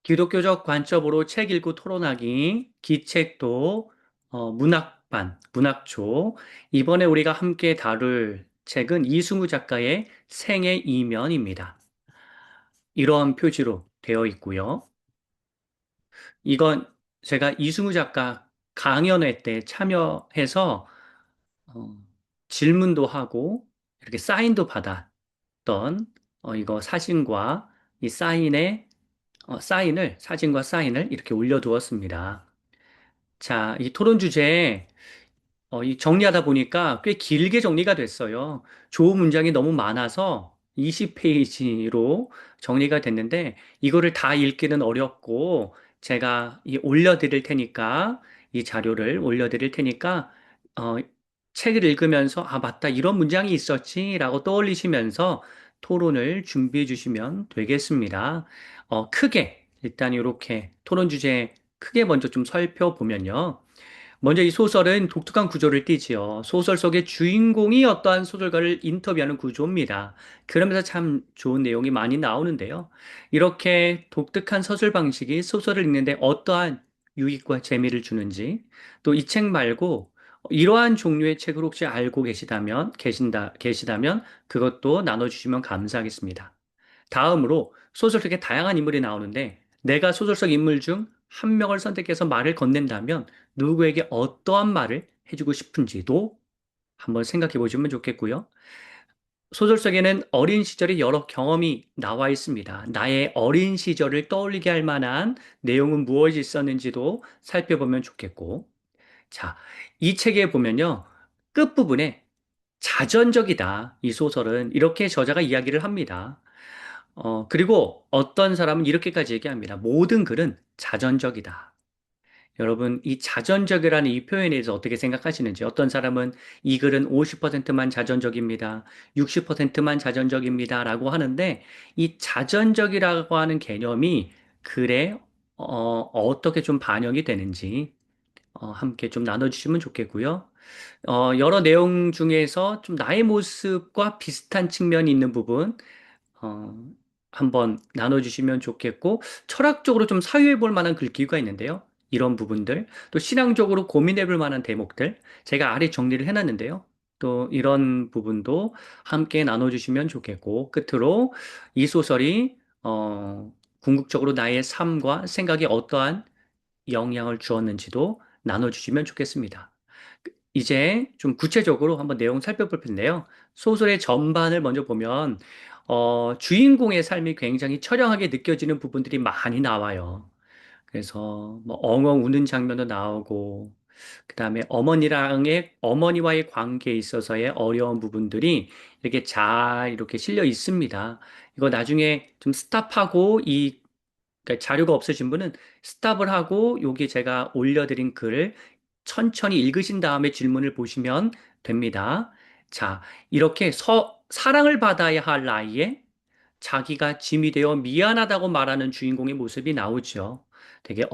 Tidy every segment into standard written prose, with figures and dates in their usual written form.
기독교적 관점으로 책 읽고 토론하기, 기책도, 문학반, 문학초. 이번에 우리가 함께 다룰 책은 이승우 작가의 생의 이면입니다. 이러한 표지로 되어 있고요. 이건 제가 이승우 작가 강연회 때 참여해서 어, 질문도 하고 이렇게 사인도 받았던 이거 사진과 이 사진과 사인을 이렇게 올려두었습니다. 자, 이 토론 주제, 이 정리하다 보니까 꽤 길게 정리가 됐어요. 좋은 문장이 너무 많아서 20페이지로 정리가 됐는데, 이거를 다 읽기는 어렵고, 제가 올려드릴 테니까, 이 자료를 올려드릴 테니까, 어, 책을 읽으면서, 아, 맞다, 이런 문장이 있었지, 라고 떠올리시면서 토론을 준비해 주시면 되겠습니다. 크게, 일단 이렇게 토론 주제 크게 먼저 좀 살펴보면요. 먼저 이 소설은 독특한 구조를 띠지요. 소설 속의 주인공이 어떠한 소설가를 인터뷰하는 구조입니다. 그러면서 참 좋은 내용이 많이 나오는데요. 이렇게 독특한 서술 방식이 소설을 읽는데 어떠한 유익과 재미를 주는지, 또 이 책 말고 이러한 종류의 책을 혹시 알고 계시다면 그것도 나눠주시면 감사하겠습니다. 다음으로 소설 속에 다양한 인물이 나오는데 내가 소설 속 인물 중 한 명을 선택해서 말을 건넨다면 누구에게 어떠한 말을 해주고 싶은지도 한번 생각해 보시면 좋겠고요. 소설 속에는 어린 시절의 여러 경험이 나와 있습니다. 나의 어린 시절을 떠올리게 할 만한 내용은 무엇이 있었는지도 살펴보면 좋겠고. 자, 이 책에 보면요. 끝부분에 자전적이다. 이 소설은 이렇게 저자가 이야기를 합니다. 그리고 어떤 사람은 이렇게까지 얘기합니다. 모든 글은 자전적이다. 여러분, 이 자전적이라는 이 표현에 대해서 어떻게 생각하시는지, 어떤 사람은 이 글은 50%만 자전적입니다. 60%만 자전적입니다. 라고 하는데, 이 자전적이라고 하는 개념이 글에, 어떻게 좀 반영이 되는지, 함께 좀 나눠주시면 좋겠고요. 여러 내용 중에서 좀 나의 모습과 비슷한 측면이 있는 부분, 어, 한번 나눠주시면 좋겠고, 철학적으로 좀 사유해 볼 만한 글귀가 있는데요. 이런 부분들, 또 신앙적으로 고민해 볼 만한 대목들, 제가 아래 정리를 해놨는데요. 또 이런 부분도 함께 나눠주시면 좋겠고, 끝으로 이 소설이, 궁극적으로 나의 삶과 생각에 어떠한 영향을 주었는지도 나눠주시면 좋겠습니다. 이제 좀 구체적으로 한번 내용 살펴볼 텐데요. 소설의 전반을 먼저 보면, 주인공의 삶이 굉장히 처량하게 느껴지는 부분들이 많이 나와요. 그래서 뭐 엉엉 우는 장면도 나오고, 그 다음에 어머니와의 관계에 있어서의 어려운 부분들이 이렇게 잘 이렇게 실려 있습니다. 이거 나중에 좀 스탑하고 그러니까 자료가 없으신 분은 스탑을 하고 여기 제가 올려드린 글을 천천히 읽으신 다음에 질문을 보시면 됩니다. 자, 이렇게 사랑을 받아야 할 나이에 자기가 짐이 되어 미안하다고 말하는 주인공의 모습이 나오죠. 되게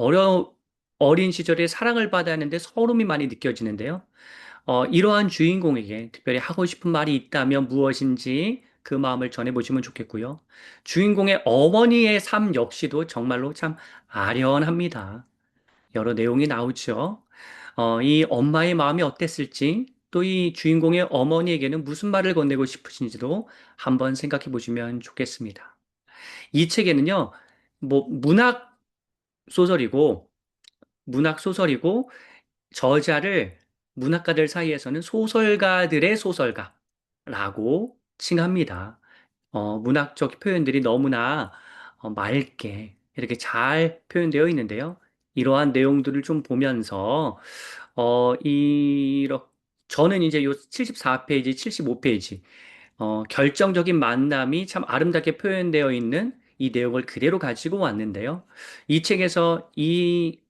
어린 시절에 사랑을 받아야 하는데 서름이 많이 느껴지는데요. 이러한 주인공에게 특별히 하고 싶은 말이 있다면 무엇인지 그 마음을 전해보시면 좋겠고요. 주인공의 어머니의 삶 역시도 정말로 참 아련합니다. 여러 내용이 나오죠. 이 엄마의 마음이 어땠을지, 또 이 주인공의 어머니에게는 무슨 말을 건네고 싶으신지도 한번 생각해 보시면 좋겠습니다. 이 책에는요, 뭐, 소설이고, 문학 소설이고, 저자를 문학가들 사이에서는 소설가들의 소설가라고 칭합니다. 문학적 표현들이 너무나 맑게 이렇게 잘 표현되어 있는데요. 이러한 내용들을 좀 보면서, 저는 이제 요 74페이지, 75페이지, 결정적인 만남이 참 아름답게 표현되어 있는 이 내용을 그대로 가지고 왔는데요. 이 책에서 이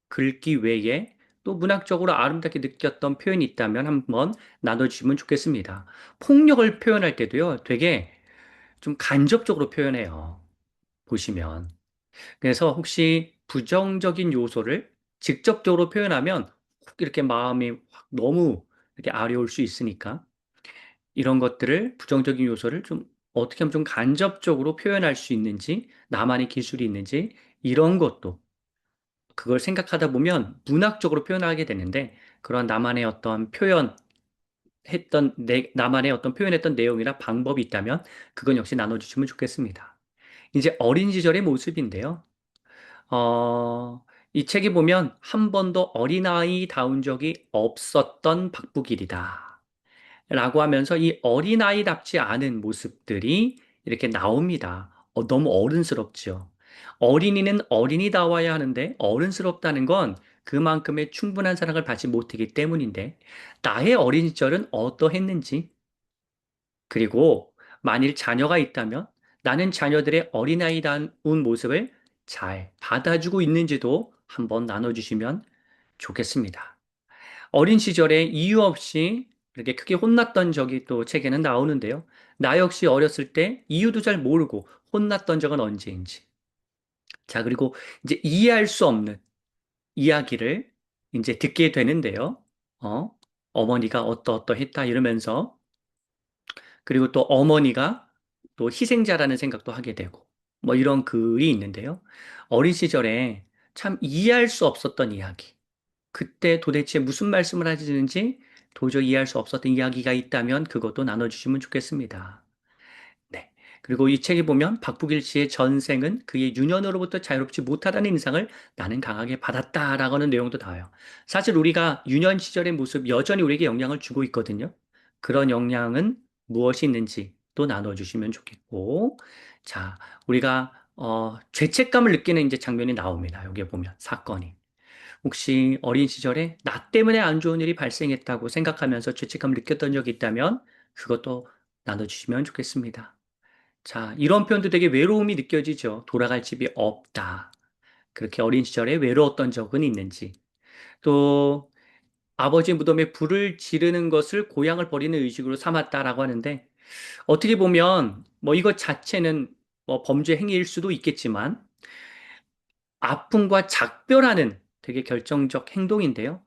글귀 외에 또 문학적으로 아름답게 느꼈던 표현이 있다면 한번 나눠주시면 좋겠습니다. 폭력을 표현할 때도요, 되게 좀 간접적으로 표현해요. 보시면. 그래서 혹시 부정적인 요소를 직접적으로 표현하면 혹 이렇게 마음이 확 너무 이렇게 아려울 수 있으니까 이런 것들을 부정적인 요소를 좀 어떻게 하면 좀 간접적으로 표현할 수 있는지 나만의 기술이 있는지 이런 것도 그걸 생각하다 보면 문학적으로 표현하게 되는데 그런 나만의 어떤 나만의 어떤 표현했던 내용이나 방법이 있다면 그건 역시 나눠주시면 좋겠습니다. 이제 어린 시절의 모습인데요. 어, 이 책에 보면 한 번도 어린아이다운 적이 없었던 박부길이다. 라고 하면서 이 어린아이답지 않은 모습들이 이렇게 나옵니다. 너무 어른스럽죠. 어린이는 어린이다워야 하는데 어른스럽다는 건 그만큼의 충분한 사랑을 받지 못하기 때문인데 나의 어린 시절은 어떠했는지 그리고 만일 자녀가 있다면 나는 자녀들의 어린아이다운 모습을 잘 받아주고 있는지도 한번 나눠주시면 좋겠습니다. 어린 시절에 이유 없이 이렇게 크게 혼났던 적이 또 책에는 나오는데요. 나 역시 어렸을 때 이유도 잘 모르고 혼났던 적은 언제인지. 자, 그리고 이제 이해할 수 없는 이야기를 이제 듣게 되는데요. 어, 어머니가 어떠어떠했다 이러면서 그리고 또 어머니가 또 희생자라는 생각도 하게 되고 뭐 이런 글이 있는데요. 어린 시절에 참 이해할 수 없었던 이야기. 그때 도대체 무슨 말씀을 하시는지 도저히 이해할 수 없었던 이야기가 있다면 그것도 나눠주시면 좋겠습니다. 네. 그리고 이 책에 보면 박북일 씨의 전생은 그의 유년으로부터 자유롭지 못하다는 인상을 나는 강하게 받았다라고 하는 내용도 나와요. 사실 우리가 유년 시절의 모습 여전히 우리에게 영향을 주고 있거든요. 그런 영향은 무엇이 있는지 또 나눠주시면 좋겠고, 자, 우리가 죄책감을 느끼는 이제 장면이 나옵니다. 여기에 보면 사건이. 혹시 어린 시절에 나 때문에 안 좋은 일이 발생했다고 생각하면서 죄책감을 느꼈던 적이 있다면 그것도 나눠주시면 좋겠습니다. 자, 이런 표현도 되게 외로움이 느껴지죠. 돌아갈 집이 없다. 그렇게 어린 시절에 외로웠던 적은 있는지. 또 아버지 무덤에 불을 지르는 것을 고향을 버리는 의식으로 삼았다라고 하는데 어떻게 보면 뭐 이것 자체는 뭐 범죄 행위일 수도 있겠지만 아픔과 작별하는 되게 결정적 행동인데요.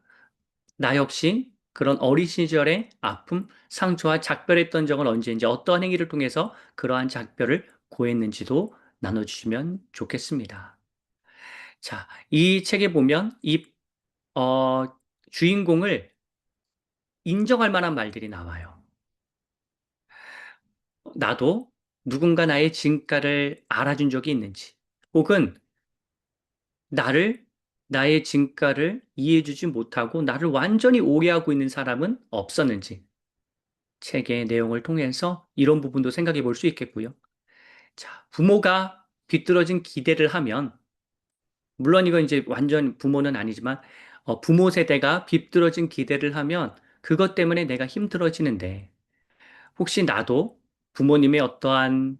나 역시 그런 어린 시절의 아픔, 상처와 작별했던 적은 언제인지 어떠한 행위를 통해서 그러한 작별을 고했는지도 나눠주시면 좋겠습니다. 자, 이 책에 보면 어, 주인공을 인정할 만한 말들이 나와요. 나도 누군가 나의 진가를 알아준 적이 있는지, 혹은 나를, 나의 진가를 이해해주지 못하고 나를 완전히 오해하고 있는 사람은 없었는지, 책의 내용을 통해서 이런 부분도 생각해 볼 수 있겠고요. 자, 부모가 뒤떨어진 기대를 하면, 물론 이건 이제 완전 부모는 아니지만, 부모 세대가 비뚤어진 기대를 하면 그것 때문에 내가 힘들어지는데, 혹시 나도 부모님의 어떠한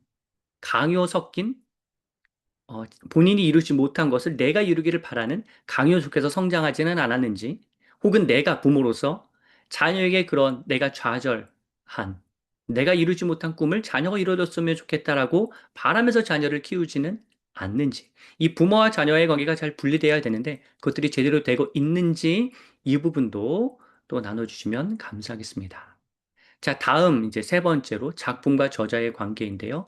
강요 섞인 본인이 이루지 못한 것을 내가 이루기를 바라는 강요 속에서 성장하지는 않았는지, 혹은 내가 부모로서 자녀에게 그런 내가 좌절한, 내가 이루지 못한 꿈을 자녀가 이루어졌으면 좋겠다라고 바라면서 자녀를 키우지는 않는지, 이 부모와 자녀의 관계가 잘 분리되어야 되는데 그것들이 제대로 되고 있는지 이 부분도 또 나눠주시면 감사하겠습니다. 자, 다음 이제 세 번째로 작품과 저자의 관계인데요.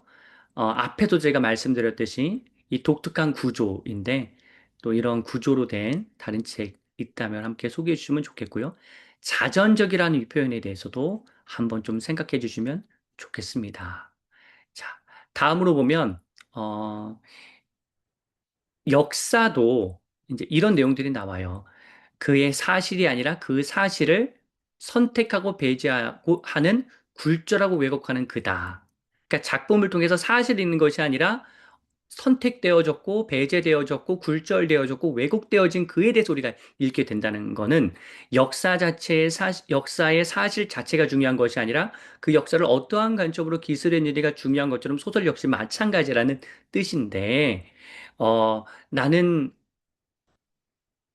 앞에도 제가 말씀드렸듯이 이 독특한 구조인데 또 이런 구조로 된 다른 책 있다면 함께 소개해 주시면 좋겠고요. 자전적이라는 이 표현에 대해서도 한번 좀 생각해 주시면 좋겠습니다. 자, 다음으로 보면, 어, 역사도 이제 이런 내용들이 나와요. 그의 사실이 아니라 그 사실을 선택하고 배제하고 하는 굴절하고 왜곡하는 그다. 그러니까 작품을 통해서 사실이 있는 것이 아니라 선택되어졌고 배제되어졌고 굴절되어졌고 왜곡되어진 그에 대해서 우리가 읽게 된다는 거는 역사 자체의 역사의 사실 자체가 중요한 것이 아니라 그 역사를 어떠한 관점으로 기술했느냐가 중요한 것처럼 소설 역시 마찬가지라는 뜻인데 나는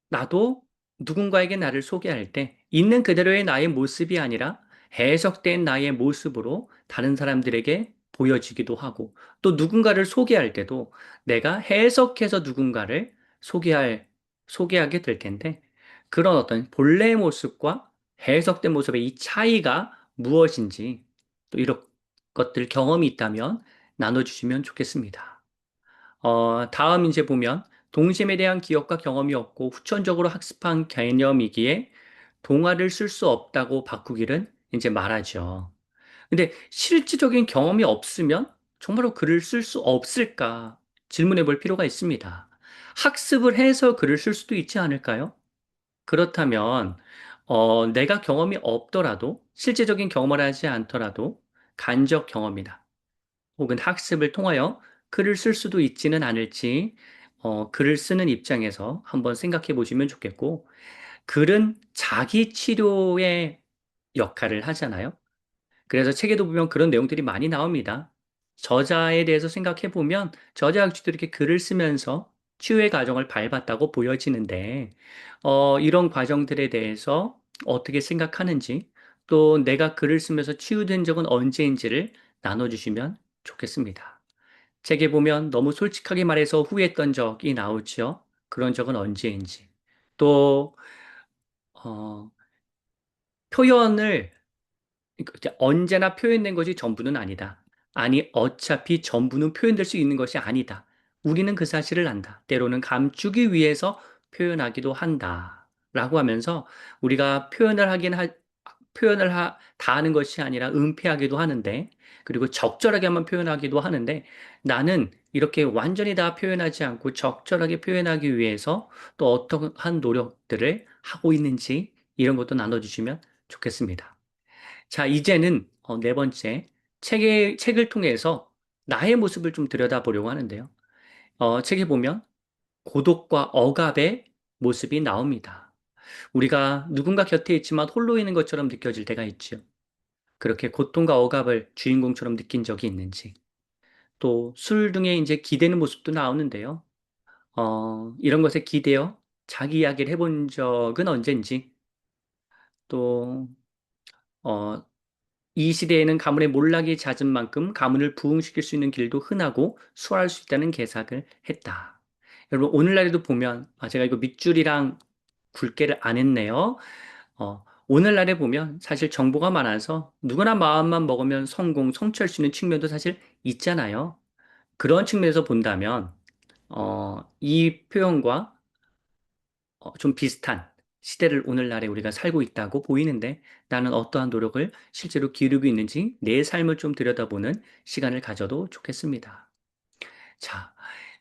나도 누군가에게 나를 소개할 때 있는 그대로의 나의 모습이 아니라 해석된 나의 모습으로 다른 사람들에게 보여지기도 하고 또 누군가를 소개할 때도 내가 해석해서 누군가를 소개하게 될 텐데 그런 어떤 본래의 모습과 해석된 모습의 이 차이가 무엇인지 또 이런 것들 경험이 있다면 나눠주시면 좋겠습니다. 다음 이제 보면 동심에 대한 기억과 경험이 없고 후천적으로 학습한 개념이기에 동화를 쓸 수 없다고 바꾸기는 이제 말하죠. 근데 실질적인 경험이 없으면 정말로 글을 쓸 수 없을까 질문해 볼 필요가 있습니다. 학습을 해서 글을 쓸 수도 있지 않을까요? 그렇다면, 내가 경험이 없더라도, 실제적인 경험을 하지 않더라도, 간접 경험이나 혹은 학습을 통하여 글을 쓸 수도 있지는 않을지, 글을 쓰는 입장에서 한번 생각해 보시면 좋겠고, 글은 자기 치료의 역할을 하잖아요. 그래서 책에도 보면 그런 내용들이 많이 나옵니다. 저자에 대해서 생각해 보면 저자 역시도 이렇게 글을 쓰면서 치유의 과정을 밟았다고 보여지는데, 이런 과정들에 대해서 어떻게 생각하는지, 또 내가 글을 쓰면서 치유된 적은 언제인지를 나눠주시면 좋겠습니다. 책에 보면 너무 솔직하게 말해서 후회했던 적이 나오죠. 그런 적은 언제인지. 또, 어, 표현을 언제나 표현된 것이 전부는 아니다. 아니, 어차피 전부는 표현될 수 있는 것이 아니다. 우리는 그 사실을 안다. 때로는 감추기 위해서 표현하기도 한다. 라고 하면서 우리가 다 하는 것이 아니라 은폐하기도 하는데, 그리고 적절하게만 표현하기도 하는데, 나는 이렇게 완전히 다 표현하지 않고 적절하게 표현하기 위해서 또 어떠한 노력들을 하고 있는지 이런 것도 나눠주시면 좋겠습니다. 자, 이제는 네 번째, 책을 통해서 나의 모습을 좀 들여다보려고 하는데요. 책에 보면 고독과 억압의 모습이 나옵니다. 우리가 누군가 곁에 있지만 홀로 있는 것처럼 느껴질 때가 있죠. 그렇게 고통과 억압을 주인공처럼 느낀 적이 있는지, 또 술 등에 이제 기대는 모습도 나오는데요. 이런 것에 기대어 자기 이야기를 해본 적은 언젠지, 또, 어, 이 시대에는 가문의 몰락이 잦은 만큼 가문을 부흥시킬 수 있는 길도 흔하고 수월할 수 있다는 계산을 했다. 여러분, 오늘날에도 보면, 제가 이거 밑줄이랑 굵게를 안 했네요. 오늘날에 보면 사실 정보가 많아서 누구나 마음만 먹으면 성취할 수 있는 측면도 사실 있잖아요. 그런 측면에서 본다면, 이 표현과 좀 비슷한 시대를 오늘날에 우리가 살고 있다고 보이는데 나는 어떠한 노력을 실제로 기르고 있는지 내 삶을 좀 들여다보는 시간을 가져도 좋겠습니다. 자,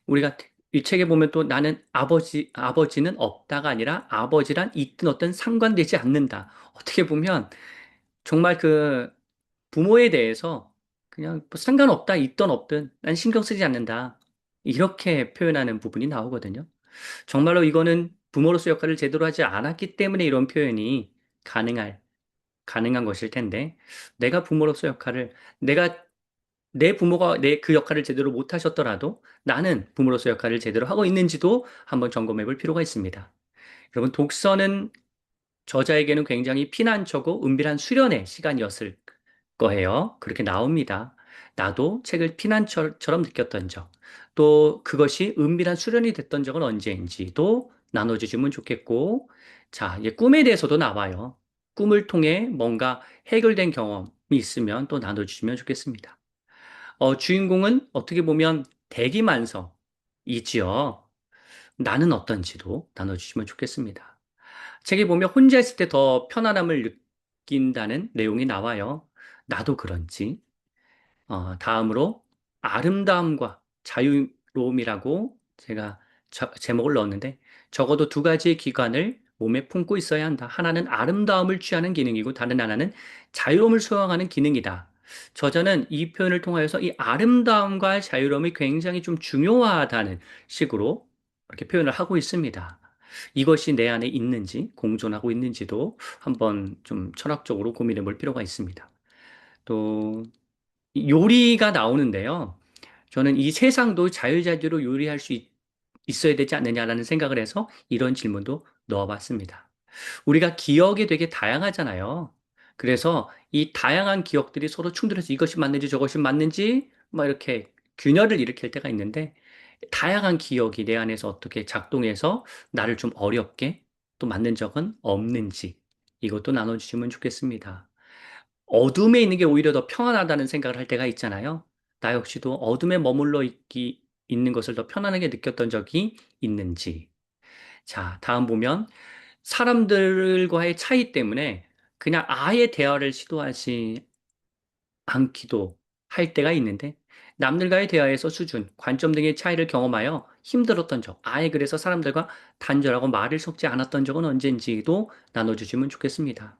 우리가 이 책에 보면 또 나는 아버지는 없다가 아니라 아버지란 있든 어떤 상관되지 않는다. 어떻게 보면 정말 그 부모에 대해서 그냥 뭐 상관없다, 있든 없든 난 신경 쓰지 않는다. 이렇게 표현하는 부분이 나오거든요. 정말로 이거는 부모로서 역할을 제대로 하지 않았기 때문에 이런 표현이 가능할, 가능한 것일 텐데, 내가 부모로서 역할을, 내가, 내 부모가 그 역할을 제대로 못 하셨더라도 나는 부모로서 역할을 제대로 하고 있는지도 한번 점검해 볼 필요가 있습니다. 여러분, 독서는 저자에게는 굉장히 피난처고 은밀한 수련의 시간이었을 거예요. 그렇게 나옵니다. 나도 책을 피난처럼 느꼈던 적, 또 그것이 은밀한 수련이 됐던 적은 언제인지도 나눠주시면 좋겠고, 자, 이제 꿈에 대해서도 나와요. 꿈을 통해 뭔가 해결된 경험이 있으면 또 나눠주시면 좋겠습니다. 주인공은 어떻게 보면 대기만성이지요. 나는 어떤지도 나눠주시면 좋겠습니다. 책에 보면 혼자 있을 때 더 편안함을 느낀다는 내용이 나와요. 나도 그런지. 다음으로 아름다움과 자유로움이라고 제가 제목을 넣었는데 적어도 두 가지의 기관을 몸에 품고 있어야 한다. 하나는 아름다움을 취하는 기능이고 다른 하나는 자유로움을 수행하는 기능이다. 저자는 이 표현을 통하여서 이 아름다움과 자유로움이 굉장히 좀 중요하다는 식으로 이렇게 표현을 하고 있습니다. 이것이 내 안에 있는지 공존하고 있는지도 한번 좀 철학적으로 고민해 볼 필요가 있습니다. 또 요리가 나오는데요. 저는 이 세상도 자유자재로 요리할 수 있어야 되지 않느냐라는 생각을 해서 이런 질문도 넣어봤습니다. 우리가 기억이 되게 다양하잖아요. 그래서 이 다양한 기억들이 서로 충돌해서 이것이 맞는지 저것이 맞는지 막 이렇게 균열을 일으킬 때가 있는데 다양한 기억이 내 안에서 어떻게 작동해서 나를 좀 어렵게 또 맞는 적은 없는지 이것도 나눠주시면 좋겠습니다. 어둠에 있는 게 오히려 더 평안하다는 생각을 할 때가 있잖아요. 나 역시도 어둠에 머물러 있기 있는 것을 더 편안하게 느꼈던 적이 있는지. 자, 다음 보면 사람들과의 차이 때문에 그냥 아예 대화를 시도하지 않기도 할 때가 있는데 남들과의 대화에서 수준, 관점 등의 차이를 경험하여 힘들었던 적, 아예 그래서 사람들과 단절하고 말을 섞지 않았던 적은 언젠지도 나눠주시면 좋겠습니다.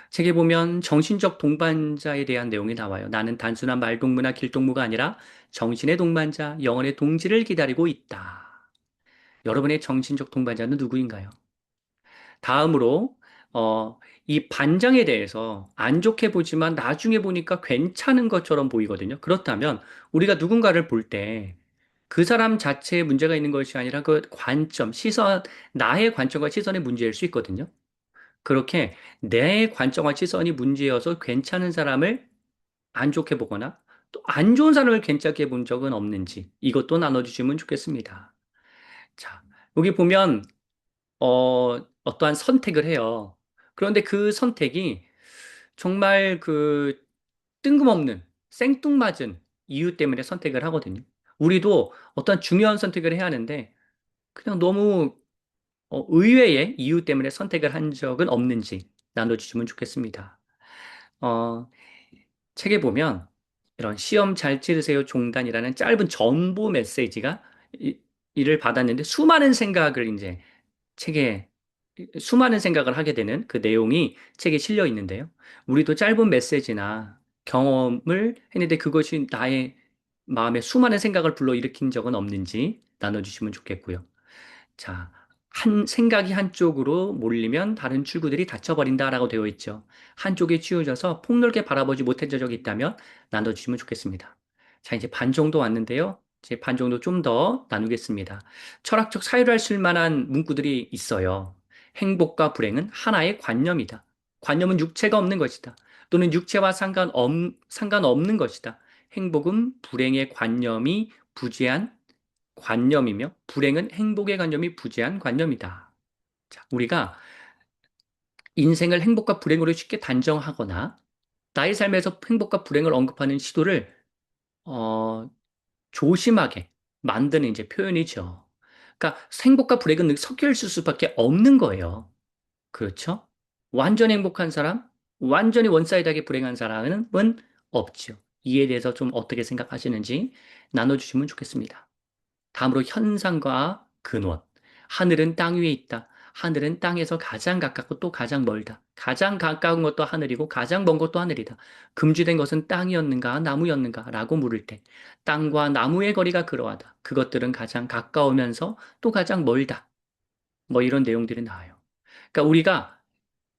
책에 보면 정신적 동반자에 대한 내용이 나와요. 나는 단순한 말동무나 길동무가 아니라 정신의 동반자, 영혼의 동지를 기다리고 있다. 여러분의 정신적 동반자는 누구인가요? 다음으로 이 반장에 대해서 안 좋게 보지만 나중에 보니까 괜찮은 것처럼 보이거든요. 그렇다면 우리가 누군가를 볼 때 그 사람 자체에 문제가 있는 것이 아니라 그 관점, 시선, 나의 관점과 시선의 문제일 수 있거든요. 그렇게 내 관점과 시선이 문제여서 괜찮은 사람을 안 좋게 보거나 또 안 좋은 사람을 괜찮게 본 적은 없는지 이것도 나눠주시면 좋겠습니다. 자, 여기 보면 어떠한 선택을 해요. 그런데 그 선택이 정말 그 뜬금없는 생뚱맞은 이유 때문에 선택을 하거든요. 우리도 어떤 중요한 선택을 해야 하는데 그냥 너무 의외의 이유 때문에 선택을 한 적은 없는지 나눠주시면 좋겠습니다. 어, 책에 보면 이런 시험 잘 치르세요 종단이라는 짧은 전보 메시지가 이를 받았는데 수많은 생각을 이제 책에 수많은 생각을 하게 되는 그 내용이 책에 실려 있는데요. 우리도 짧은 메시지나 경험을 했는데 그것이 나의 마음에 수많은 생각을 불러일으킨 적은 없는지 나눠주시면 좋겠고요. 자, 생각이 한쪽으로 몰리면 다른 출구들이 닫혀버린다라고 되어 있죠. 한쪽에 치우쳐서 폭넓게 바라보지 못한 적이 있다면 나눠주시면 좋겠습니다. 자, 이제 반 정도 왔는데요. 이제 반 정도 좀 더 나누겠습니다. 철학적 사유를 쓸 만한 문구들이 있어요. 행복과 불행은 하나의 관념이다. 관념은 육체가 없는 것이다. 또는 육체와 상관없는 것이다. 행복은 불행의 관념이 부재한 관념이며 불행은 행복의 관념이 부재한 관념이다. 자, 우리가 인생을 행복과 불행으로 쉽게 단정하거나 나의 삶에서 행복과 불행을 언급하는 시도를 어, 조심하게 만드는 이제 표현이죠. 그러니까 행복과 불행은 섞여 있을 수밖에 없는 거예요. 그렇죠? 완전히 행복한 사람, 완전히 원사이드하게 불행한 사람은 없죠. 이에 대해서 좀 어떻게 생각하시는지 나눠주시면 좋겠습니다. 다음으로 현상과 근원. 하늘은 땅 위에 있다. 하늘은 땅에서 가장 가깝고 또 가장 멀다. 가장 가까운 것도 하늘이고 가장 먼 것도 하늘이다. 금지된 것은 땅이었는가 나무였는가 라고 물을 때 땅과 나무의 거리가 그러하다. 그것들은 가장 가까우면서 또 가장 멀다. 뭐 이런 내용들이 나와요. 그러니까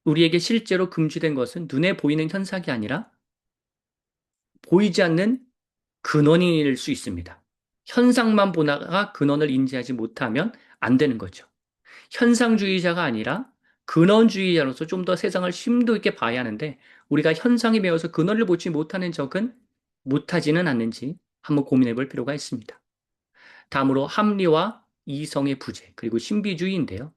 우리에게 실제로 금지된 것은 눈에 보이는 현상이 아니라 보이지 않는 근원일 수 있습니다. 현상만 보다가 근원을 인지하지 못하면 안 되는 거죠. 현상주의자가 아니라 근원주의자로서 좀 더 세상을 심도 있게 봐야 하는데 우리가 현상에 매여서 근원을 보지 못하는 적은 못하지는 않는지 한번 고민해 볼 필요가 있습니다. 다음으로 합리와 이성의 부재, 그리고 신비주의인데요.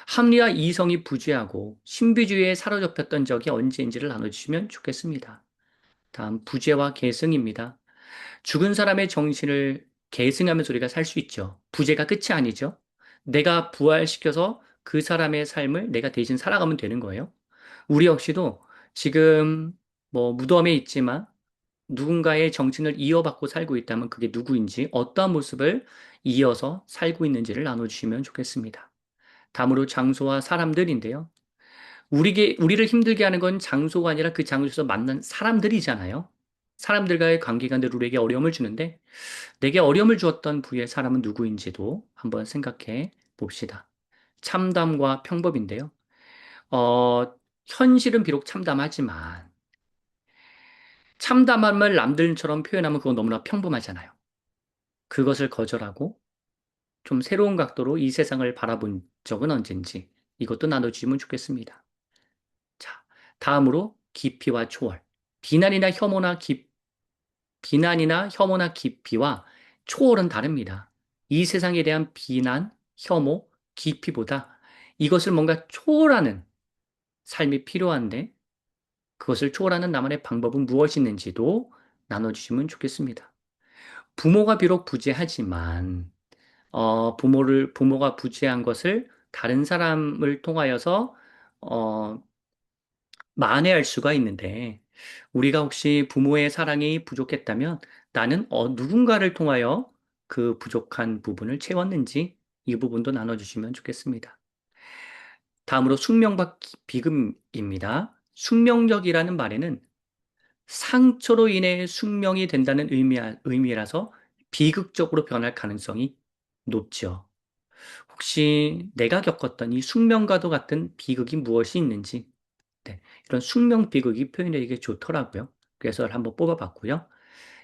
합리와 이성이 부재하고 신비주의에 사로잡혔던 적이 언제인지를 나눠주시면 좋겠습니다. 다음 부재와 계승입니다. 죽은 사람의 정신을 계승하면서 우리가 살 수 있죠. 부재가 끝이 아니죠. 내가 부활시켜서 그 사람의 삶을 내가 대신 살아가면 되는 거예요. 우리 역시도 지금 뭐 무덤에 있지만 누군가의 정신을 이어받고 살고 있다면 그게 누구인지 어떠한 모습을 이어서 살고 있는지를 나눠주시면 좋겠습니다. 다음으로 장소와 사람들인데요. 우리를 힘들게 하는 건 장소가 아니라 그 장소에서 만난 사람들이잖아요. 사람들과의 관계가 늘 우리에게 어려움을 주는데 내게 어려움을 주었던 부의 사람은 누구인지도 한번 생각해 봅시다. 참담과 평범인데요. 어, 현실은 비록 참담하지만 참담함을 남들처럼 표현하면 그건 너무나 평범하잖아요. 그것을 거절하고 좀 새로운 각도로 이 세상을 바라본 적은 언젠지 이것도 나눠주시면 좋겠습니다. 자, 다음으로 깊이와 초월. 비난이나 혐오나 비난이나 혐오나 깊이와 초월은 다릅니다. 이 세상에 대한 비난, 혐오, 깊이보다 이것을 뭔가 초월하는 삶이 필요한데 그것을 초월하는 나만의 방법은 무엇이 있는지도 나눠주시면 좋겠습니다. 부모가 비록 부재하지만, 부모가 부재한 것을 다른 사람을 통하여서, 어, 만회할 수가 있는데, 우리가 혹시 부모의 사랑이 부족했다면 나는 누군가를 통하여 그 부족한 부분을 채웠는지 이 부분도 나눠주시면 좋겠습니다. 다음으로 숙명과 비금입니다. 숙명적이라는 말에는 상처로 인해 숙명이 된다는 의미라서 비극적으로 변할 가능성이 높죠. 혹시 내가 겪었던 이 숙명과도 같은 비극이 무엇이 있는지, 네, 이런 숙명 비극이 표현되기 좋더라고요. 그래서 한번 뽑아봤고요.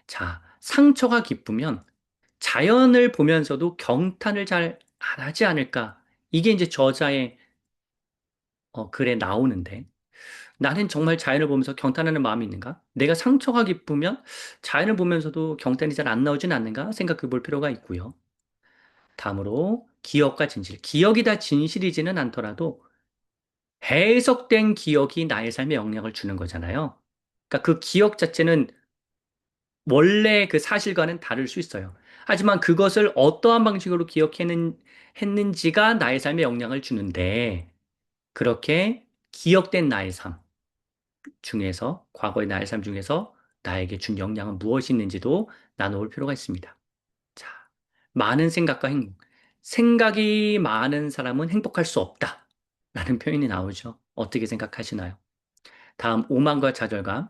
자, 상처가 기쁘면 자연을 보면서도 경탄을 잘 안 하지 않을까? 이게 이제 저자의 글에 나오는데, 나는 정말 자연을 보면서 경탄하는 마음이 있는가? 내가 상처가 기쁘면 자연을 보면서도 경탄이 잘 안 나오진 않는가? 생각해 볼 필요가 있고요. 다음으로 기억과 진실. 기억이 다 진실이지는 않더라도 해석된 기억이 나의 삶에 영향을 주는 거잖아요. 그러니까 그 기억 자체는 원래 그 사실과는 다를 수 있어요. 하지만 그것을 어떠한 방식으로 했는지가 나의 삶에 영향을 주는데, 그렇게 기억된 나의 삶 중에서, 과거의 나의 삶 중에서 나에게 준 영향은 무엇이 있는지도 나눠볼 필요가 있습니다. 자, 많은 생각과 행복. 생각이 많은 사람은 행복할 수 없다. 라는 표현이 나오죠. 어떻게 생각하시나요? 다음, 오만과 좌절감.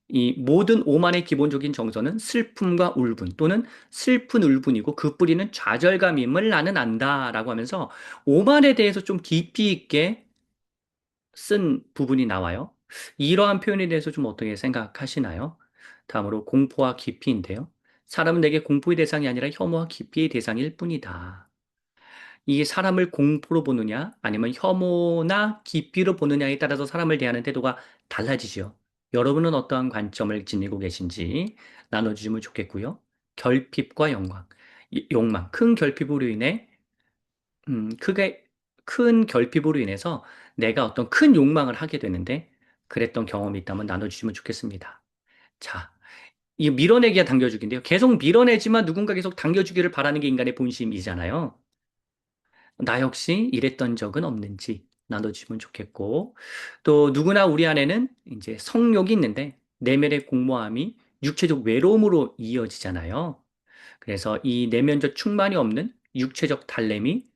이 모든 오만의 기본적인 정서는 슬픔과 울분 또는 슬픈 울분이고 그 뿌리는 좌절감임을 나는 안다라고 하면서 오만에 대해서 좀 깊이 있게 쓴 부분이 나와요. 이러한 표현에 대해서 좀 어떻게 생각하시나요? 다음으로 공포와 기피인데요. 사람은 내게 공포의 대상이 아니라 혐오와 기피의 대상일 뿐이다. 이게 사람을 공포로 보느냐, 아니면 혐오나 기피로 보느냐에 따라서 사람을 대하는 태도가 달라지죠. 여러분은 어떠한 관점을 지니고 계신지 나눠주시면 좋겠고요. 결핍과 영광, 욕망, 큰 결핍으로 인해, 크게, 큰 결핍으로 인해서 내가 어떤 큰 욕망을 하게 되는데, 그랬던 경험이 있다면 나눠주시면 좋겠습니다. 자, 이 밀어내기가 당겨주기인데요. 계속 밀어내지만 누군가 계속 당겨주기를 바라는 게 인간의 본심이잖아요. 나 역시 이랬던 적은 없는지 나눠주시면 좋겠고, 또 누구나 우리 안에는 이제 성욕이 있는데, 내면의 공모함이 육체적 외로움으로 이어지잖아요. 그래서 이 내면적 충만이 없는 육체적 달램이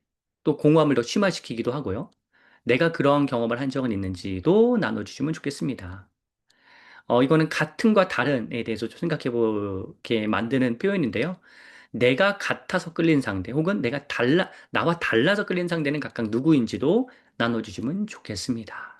또 공허함을 더 심화시키기도 하고요. 내가 그러한 경험을 한 적은 있는지도 나눠주시면 좋겠습니다. 이거는 같은과 다른에 대해서 좀 생각해 보게 만드는 표현인데요. 내가 같아서 끌린 상대, 혹은 나와 달라서 끌린 상대는 각각 누구인지도 나눠주시면 좋겠습니다.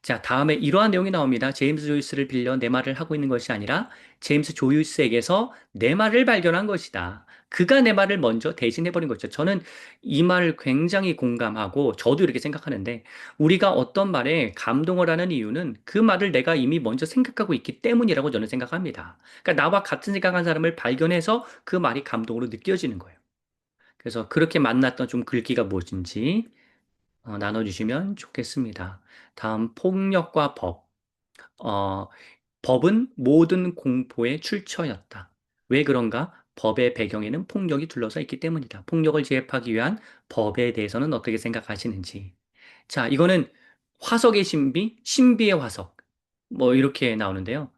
자, 다음에 이러한 내용이 나옵니다. 제임스 조이스를 빌려 내 말을 하고 있는 것이 아니라 제임스 조이스에게서 내 말을 발견한 것이다. 그가 내 말을 먼저 대신해버린 거죠. 저는 이 말을 굉장히 공감하고 저도 이렇게 생각하는데 우리가 어떤 말에 감동을 하는 이유는 그 말을 내가 이미 먼저 생각하고 있기 때문이라고 저는 생각합니다. 그러니까 나와 같은 생각한 사람을 발견해서 그 말이 감동으로 느껴지는 거예요. 그래서 그렇게 만났던 좀 글귀가 무엇인지 나눠주시면 좋겠습니다. 다음, 폭력과 법. 어, 법은 모든 공포의 출처였다. 왜 그런가? 법의 배경에는 폭력이 둘러서 있기 때문이다. 폭력을 제압하기 위한 법에 대해서는 어떻게 생각하시는지. 자, 이거는 화석의 신비, 신비의 화석. 뭐, 이렇게 나오는데요.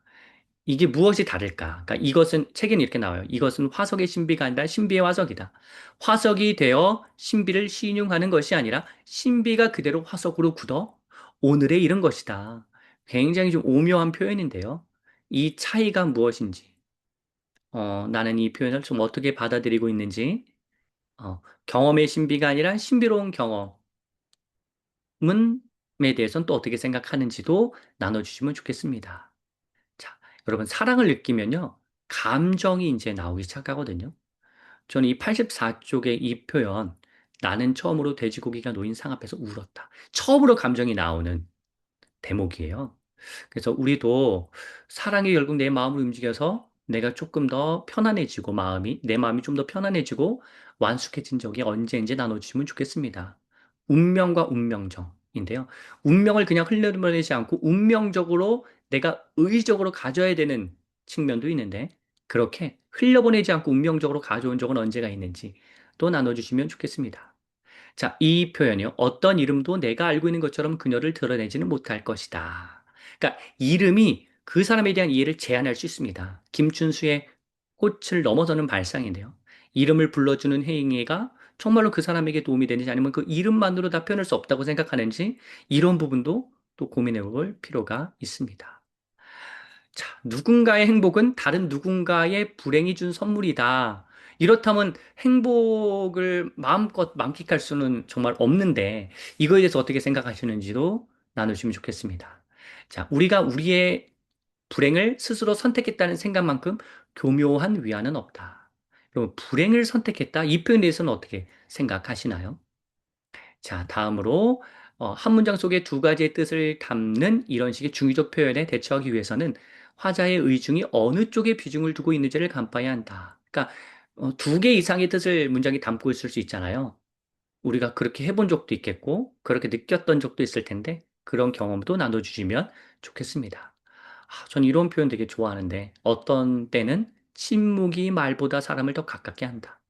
이게 무엇이 다를까? 그러니까 이것은 책에는 이렇게 나와요. 이것은 화석의 신비가 아니라 신비의 화석이다. 화석이 되어 신비를 신용하는 것이 아니라 신비가 그대로 화석으로 굳어 오늘에 이른 것이다. 굉장히 좀 오묘한 표현인데요. 이 차이가 무엇인지, 나는 이 표현을 좀 어떻게 받아들이고 있는지, 경험의 신비가 아니라 신비로운 경험에 대해서는 또 어떻게 생각하는지도 나눠주시면 좋겠습니다. 자, 여러분, 사랑을 느끼면요, 감정이 이제 나오기 시작하거든요. 저는 이 84쪽의 이 표현, 나는 처음으로 돼지고기가 놓인 상 앞에서 울었다. 처음으로 감정이 나오는 대목이에요. 그래서 우리도 사랑이 결국 내 마음을 움직여서 내가 조금 더 편안해지고 내 마음이 좀 더 편안해지고 완숙해진 적이 언제인지 나눠주시면 좋겠습니다. 운명과 운명정인데요. 운명을 그냥 흘려보내지 않고 운명적으로 내가 의지적으로 가져야 되는 측면도 있는데 그렇게 흘려보내지 않고 운명적으로 가져온 적은 언제가 있는지 또 나눠주시면 좋겠습니다. 자, 이 표현이요. 어떤 이름도 내가 알고 있는 것처럼 그녀를 드러내지는 못할 것이다. 그러니까 이름이 그 사람에 대한 이해를 제한할 수 있습니다. 김춘수의 꽃을 넘어서는 발상인데요. 이름을 불러주는 행위가 정말로 그 사람에게 도움이 되는지 아니면 그 이름만으로 다 표현할 수 없다고 생각하는지 이런 부분도 또 고민해 볼 필요가 있습니다. 자, 누군가의 행복은 다른 누군가의 불행이 준 선물이다. 이렇다면 행복을 마음껏 만끽할 수는 정말 없는데 이거에 대해서 어떻게 생각하시는지도 나누시면 좋겠습니다. 자, 우리가 우리의 불행을 스스로 선택했다는 생각만큼 교묘한 위안은 없다. 그럼 불행을 선택했다? 이 표현에 대해서는 어떻게 생각하시나요? 자, 다음으로 한 문장 속에 두 가지의 뜻을 담는 이런 식의 중의적 표현에 대처하기 위해서는 화자의 의중이 어느 쪽에 비중을 두고 있는지를 간파해야 한다. 그러니까 두 개 이상의 뜻을 문장이 담고 있을 수 있잖아요. 우리가 그렇게 해본 적도 있겠고 그렇게 느꼈던 적도 있을 텐데 그런 경험도 나눠주시면 좋겠습니다. 전 이런 표현 되게 좋아하는데 어떤 때는 침묵이 말보다 사람을 더 가깝게 한다.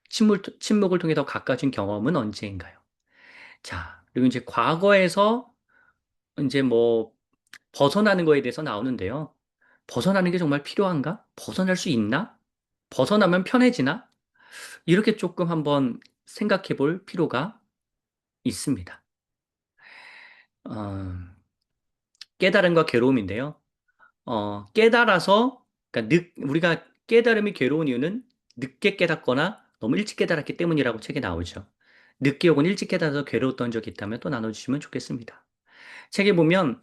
침묵을 통해 더 가까워진 경험은 언제인가요? 자, 그리고 이제 과거에서 이제 뭐 벗어나는 거에 대해서 나오는데요. 벗어나는 게 정말 필요한가? 벗어날 수 있나? 벗어나면 편해지나? 이렇게 조금 한번 생각해 볼 필요가 있습니다. 어, 깨달음과 괴로움인데요. 깨달아서, 그러니까 우리가 깨달음이 괴로운 이유는 늦게 깨닫거나 너무 일찍 깨달았기 때문이라고 책에 나오죠. 늦게 혹은 일찍 깨달아서 괴로웠던 적이 있다면 또 나눠주시면 좋겠습니다. 책에 보면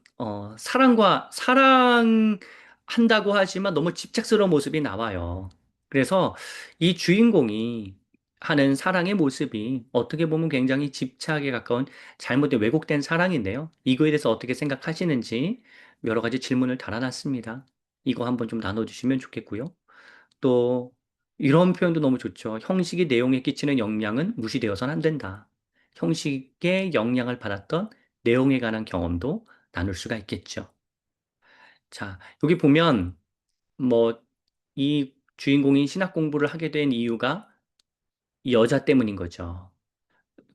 사랑한다고 하지만 너무 집착스러운 모습이 나와요. 그래서 이 주인공이 하는 사랑의 모습이 어떻게 보면 굉장히 집착에 가까운 잘못된 왜곡된 사랑인데요. 이거에 대해서 어떻게 생각하시는지 여러 가지 질문을 달아놨습니다. 이거 한번 좀 나눠주시면 좋겠고요. 또 이런 표현도 너무 좋죠. 형식이 내용에 끼치는 영향은 무시되어서는 안 된다. 형식의 영향을 받았던 내용에 관한 경험도 나눌 수가 있겠죠. 자, 여기 보면 뭐 이 주인공이 신학 공부를 하게 된 이유가 이 여자 때문인 거죠.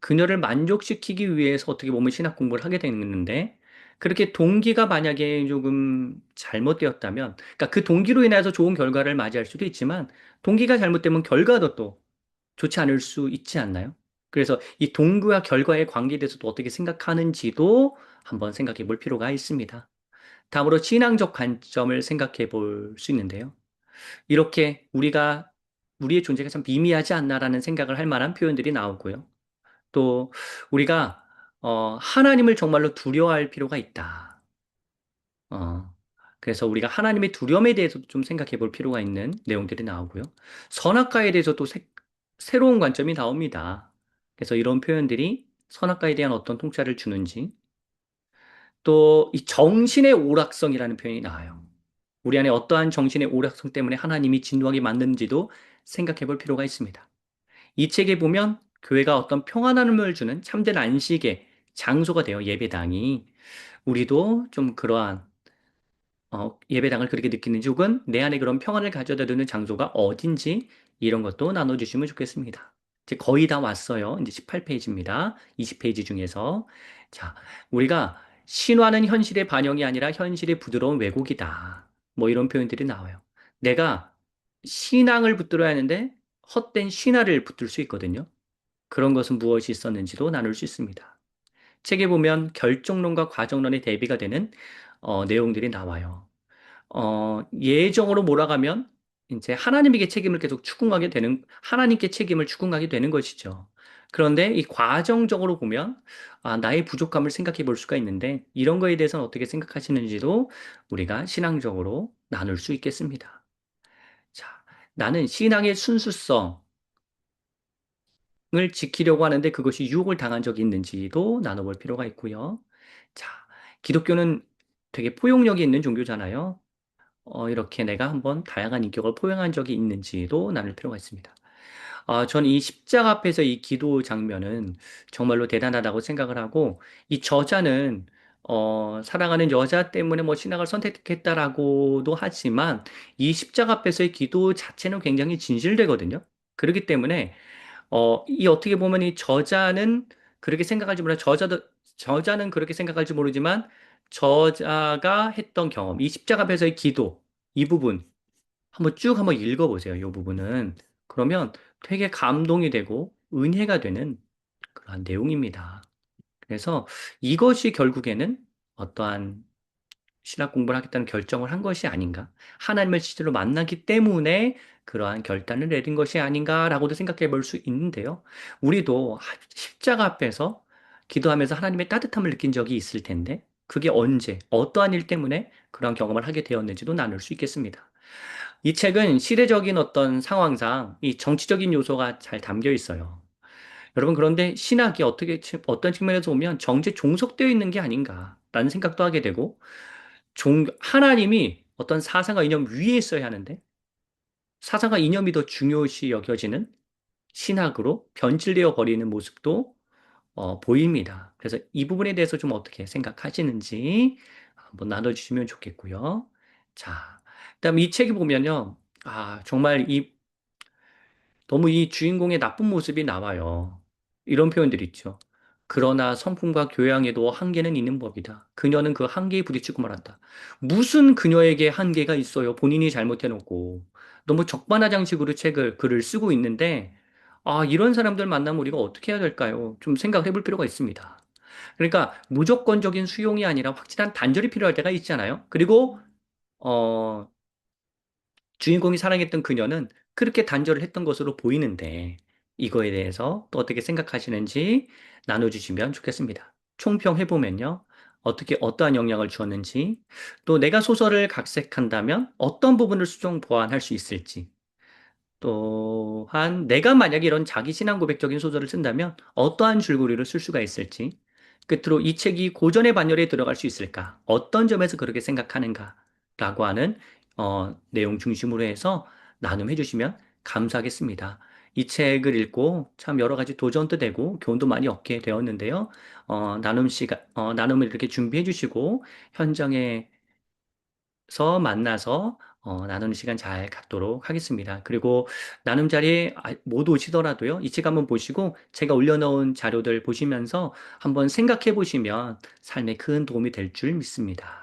그녀를 만족시키기 위해서 어떻게 보면 신학 공부를 하게 됐는데 그렇게 동기가 만약에 조금 잘못되었다면 그러니까 그 동기로 인해서 좋은 결과를 맞이할 수도 있지만 동기가 잘못되면 결과도 또 좋지 않을 수 있지 않나요? 그래서 이 동기와 결과의 관계에 대해서도 어떻게 생각하는지도 한번 생각해 볼 필요가 있습니다. 다음으로 신앙적 관점을 생각해 볼 수 있는데요. 이렇게 우리의 존재가 참 미미하지 않나라는 생각을 할 만한 표현들이 나오고요. 또 우리가 하나님을 정말로 두려워할 필요가 있다. 어, 그래서 우리가 하나님의 두려움에 대해서도 좀 생각해 볼 필요가 있는 내용들이 나오고요. 선악과에 대해서도 새로운 관점이 나옵니다. 그래서 이런 표현들이 선악과에 대한 어떤 통찰을 주는지 또 이 정신의 오락성이라는 표현이 나와요. 우리 안에 어떠한 정신의 오락성 때문에 하나님이 진노하게 만드는지도 생각해 볼 필요가 있습니다. 이 책에 보면 교회가 어떤 평안함을 주는 참된 안식의 장소가 되어 예배당이 우리도 좀 그러한 예배당을 그렇게 느끼는지 혹은 내 안에 그런 평안을 가져다 두는 장소가 어딘지 이런 것도 나눠주시면 좋겠습니다. 이제 거의 다 왔어요. 이제 18페이지입니다. 20페이지 중에서. 자, 우리가 신화는 현실의 반영이 아니라 현실의 부드러운 왜곡이다. 뭐 이런 표현들이 나와요. 내가 신앙을 붙들어야 하는데 헛된 신화를 붙들 수 있거든요. 그런 것은 무엇이 있었는지도 나눌 수 있습니다. 책에 보면 결정론과 과정론의 대비가 되는 내용들이 나와요. 예정으로 몰아가면 이제 하나님에게 책임을 계속 추궁하게 되는, 하나님께 책임을 추궁하게 되는 것이죠. 그런데 이 과정적으로 보면, 나의 부족함을 생각해 볼 수가 있는데, 이런 거에 대해서는 어떻게 생각하시는지도 우리가 신앙적으로 나눌 수 있겠습니다. 자, 나는 신앙의 순수성을 지키려고 하는데 그것이 유혹을 당한 적이 있는지도 나눠볼 필요가 있고요. 자, 기독교는 되게 포용력이 있는 종교잖아요. 이렇게 내가 한번 다양한 인격을 포용한 적이 있는지도 나눌 필요가 있습니다. 전 이 십자가 앞에서 이 기도 장면은 정말로 대단하다고 생각을 하고, 이 저자는, 사랑하는 여자 때문에 뭐 신학을 선택했다라고도 하지만 이 십자가 앞에서의 기도 자체는 굉장히 진실되거든요. 그렇기 때문에 이 어떻게 보면 이 저자는 그렇게 생각할지 몰라 저자는 그렇게 생각할지 모르지만 저자가 했던 경험, 이 십자가 앞에서의 기도 이 부분 한번 읽어보세요. 이 부분은 그러면 되게 감동이 되고 은혜가 되는 그러한 내용입니다. 그래서 이것이 결국에는 어떠한 신학 공부를 하겠다는 결정을 한 것이 아닌가. 하나님을 실제로 만나기 때문에 그러한 결단을 내린 것이 아닌가라고도 생각해 볼 수 있는데요. 우리도 십자가 앞에서 기도하면서 하나님의 따뜻함을 느낀 적이 있을 텐데, 그게 언제, 어떠한 일 때문에 그러한 경험을 하게 되었는지도 나눌 수 있겠습니다. 이 책은 시대적인 어떤 상황상 이 정치적인 요소가 잘 담겨 있어요. 여러분, 그런데 신학이 어떤 측면에서 보면 정치에 종속되어 있는 게 아닌가라는 생각도 하게 되고, 하나님이 어떤 사상과 이념 위에 있어야 하는데, 사상과 이념이 더 중요시 여겨지는 신학으로 변질되어 버리는 모습도 보입니다. 그래서 이 부분에 대해서 좀 어떻게 생각하시는지 한번 나눠주시면 좋겠고요. 자, 그다음 이 책이 보면요. 정말 너무 이 주인공의 나쁜 모습이 나와요. 이런 표현들이 있죠. 그러나 성품과 교양에도 한계는 있는 법이다. 그녀는 그 한계에 부딪히고 말았다. 무슨 그녀에게 한계가 있어요? 본인이 잘못해놓고. 너무 적반하장식으로 글을 쓰고 있는데, 이런 사람들 만나면 우리가 어떻게 해야 될까요? 좀 생각해 볼 필요가 있습니다. 그러니까 무조건적인 수용이 아니라 확실한 단절이 필요할 때가 있잖아요. 그리고, 어, 주인공이 사랑했던 그녀는 그렇게 단절을 했던 것으로 보이는데 이거에 대해서 또 어떻게 생각하시는지 나눠주시면 좋겠습니다. 총평해보면요. 어떠한 영향을 주었는지, 또 내가 소설을 각색한다면 어떤 부분을 수정 보완할 수 있을지, 또한 내가 만약에 이런 자기 신앙 고백적인 소설을 쓴다면 어떠한 줄거리를 쓸 수가 있을지, 끝으로 이 책이 고전의 반열에 들어갈 수 있을까? 어떤 점에서 그렇게 생각하는가?라고 하는 내용 중심으로 해서 나눔해 주시면 감사하겠습니다. 이 책을 읽고 참 여러 가지 도전도 되고 교훈도 많이 얻게 되었는데요. 나눔을 이렇게 준비해 주시고 현장에 만나서 나누는 시간 잘 갖도록 하겠습니다. 그리고 나눔 자리에 못 오시더라도요. 이 책 한번 보시고 제가 올려놓은 자료들 보시면서 한번 생각해 보시면 삶에 큰 도움이 될 줄 믿습니다.